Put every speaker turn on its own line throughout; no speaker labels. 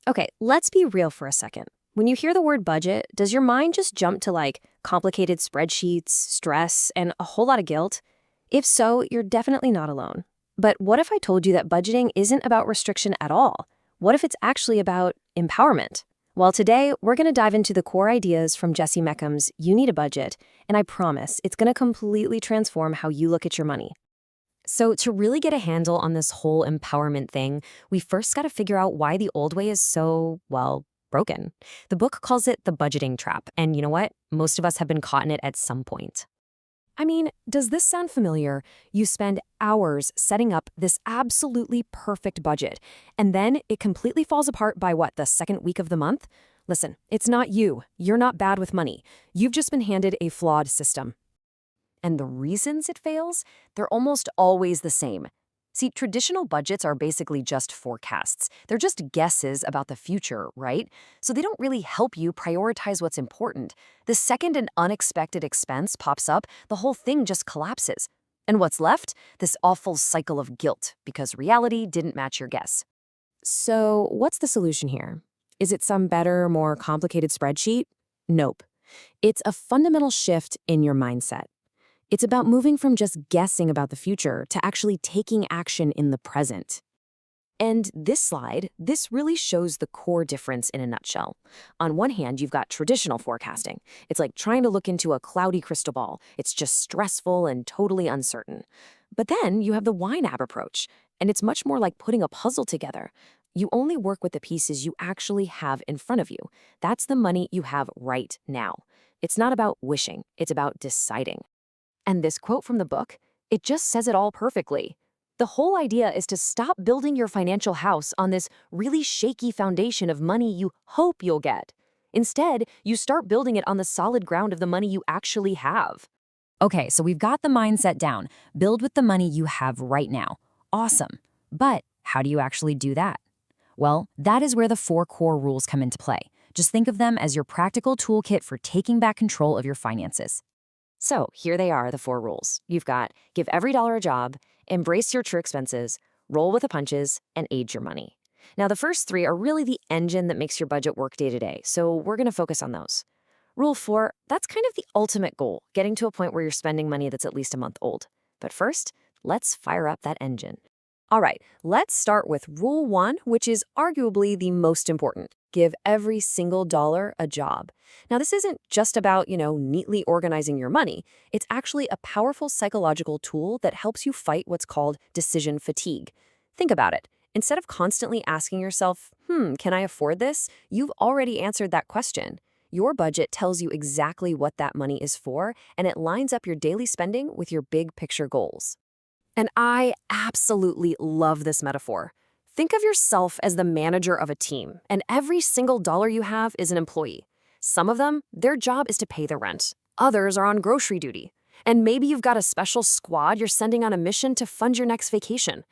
Okay, let's be real for a second. When you hear the word budget, does your mind just jump to like complicated spreadsheets, stress, and a whole lot of guilt? If so, you're definitely not alone. But what if I told you that budgeting isn't about restriction at all? What if it's actually about empowerment? Well, today we're going to dive into the core ideas from Jesse Mecham's You Need a Budget, and I promise it's going to completely transform how you look at your money. So to really get a handle on this whole empowerment thing, we first got to figure out why the old way is so, well, broken. The book calls it the budgeting trap, and you know what? Most of us have been caught in it at some point. I mean, does this sound familiar? You spend hours setting up this absolutely perfect budget, and then it completely falls apart by what, the second week of the month? Listen, it's not you. You're not bad with money. You've just been handed a flawed system. And the reasons it fails, they're almost always the same. See, traditional budgets are basically just forecasts. They're just guesses about the future, right? So they don't really help you prioritize what's important. The second an unexpected expense pops up, the whole thing just collapses. And what's left? This awful cycle of guilt, because reality didn't match your guess. So what's the solution here? Is it some better, more complicated spreadsheet? Nope. It's a fundamental shift in your mindset. It's about moving from just guessing about the future to actually taking action in the present. And this slide, this really shows the core difference in a nutshell. On one hand, you've got traditional forecasting. It's like trying to look into a cloudy crystal ball. It's just stressful and totally uncertain. But then you have the YNAB approach, and it's much more like putting a puzzle together. You only work with the pieces you actually have in front of you. That's the money you have right now. It's not about wishing, it's about deciding. And this quote from the book, it just says it all perfectly. The whole idea is to stop building your financial house on this really shaky foundation of money you hope you'll get. Instead, you start building it on the solid ground of the money you actually have. Okay, so we've got the mindset down. Build with the money you have right now. Awesome. But how do you actually do that? Well, that is where the 4 core rules come into play. Just think of them as your practical toolkit for taking back control of your finances. So here they are, the 4 rules. You've got give every dollar a job, embrace your true expenses, roll with the punches, and age your money. Now, the first 3 are really the engine that makes your budget work day to day, so we're going to focus on those. Rule 4, that's kind of the ultimate goal, getting to a point where you're spending money that's at least a month old. But first, let's fire up that engine. All right, let's start with Rule 1, which is arguably the most important. Give every single dollar a job. Now, this isn't just about, neatly organizing your money. It's actually a powerful psychological tool that helps you fight what's called decision fatigue. Think about it. Instead of constantly asking yourself, can I afford this? You've already answered that question. Your budget tells you exactly what that money is for, and it lines up your daily spending with your big picture goals. And I absolutely love this metaphor. Think of yourself as the manager of a team, and every single dollar you have is an employee. Some of them, their job is to pay the rent. Others are on grocery duty. And maybe you've got a special squad you're sending on a mission to fund your next vacation.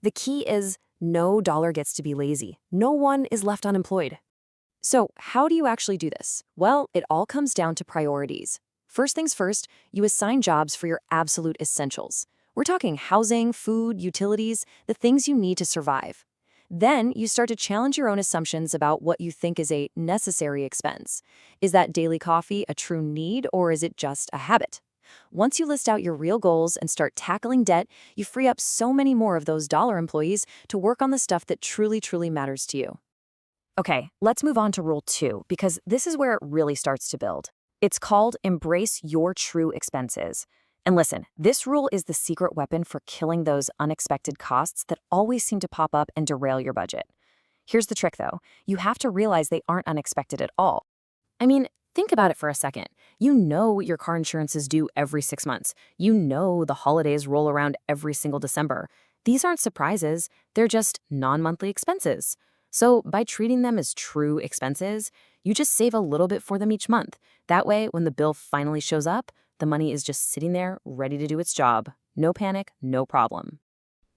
The key is no dollar gets to be lazy. No one is left unemployed. So how do you actually do this? Well, it all comes down to priorities. First things first, you assign jobs for your absolute essentials. We're talking housing, food, utilities, the things you need to survive. Then you start to challenge your own assumptions about what you think is a necessary expense. Is that daily coffee a true need, or is it just a habit? Once you list out your real goals and start tackling debt, you free up so many more of those dollar employees to work on the stuff that truly, truly matters to you. Okay, let's move on to Rule 2, because this is where it really starts to build. It's called Embrace Your True Expenses. And listen, this rule is the secret weapon for killing those unexpected costs that always seem to pop up and derail your budget. Here's the trick, though. You have to realize they aren't unexpected at all. I mean, think about it for a second. You know your car insurance is due every 6 months. You know the holidays roll around every single December. These aren't surprises. They're just non-monthly expenses. So by treating them as true expenses, you just save a little bit for them each month. That way, when the bill finally shows up, the money is just sitting there, ready to do its job. No panic, no problem.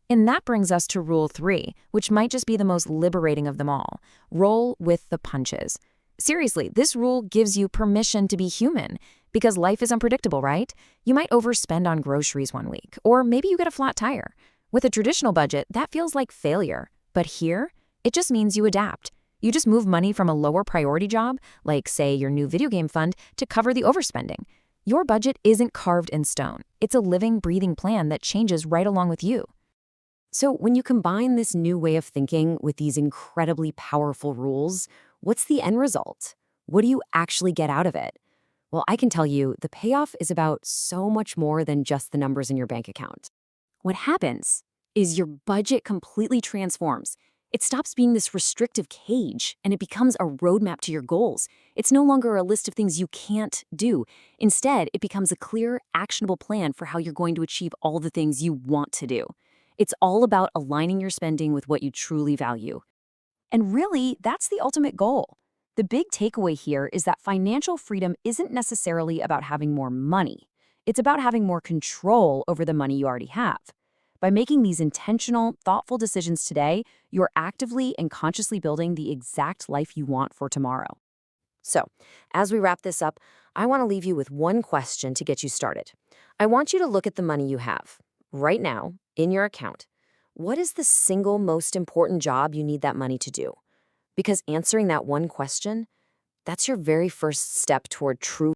And that brings us to Rule 3, which might just be the most liberating of them all. Roll with the punches. Seriously, this rule gives you permission to be human, because life is unpredictable, right? You might overspend on groceries one week, or maybe you get a flat tire. With a traditional budget, that feels like failure. But here, it just means you adapt.
You just move money from a lower priority job, like, say, your new video game fund, to cover the overspending. Your budget isn't carved in stone. It's a living, breathing plan that changes right along with you.
So, when you combine this new way of thinking with these incredibly powerful rules, what's the end result? What do you actually get out of it? Well, I can tell you the payoff is about so much more than just the numbers in your bank account. What happens is your budget completely transforms. It stops being this restrictive cage and it becomes a roadmap to your goals. It's no longer a list of things you can't do. Instead, it becomes a clear, actionable plan for how you're going to achieve all the things you want to do. It's all about aligning your spending with what you truly value. And really, that's the ultimate goal. The big takeaway here is that financial freedom isn't necessarily about having more money. It's about having more control over the money you already have. By making these intentional, thoughtful decisions today, you're actively and consciously building the exact life you want for tomorrow. So, as we wrap this up, I want to leave you with one question to get you started. I want you to look at the money you have right now in your account. What is the single most important job you need that money to do? Because answering that one question, that's your very first step toward true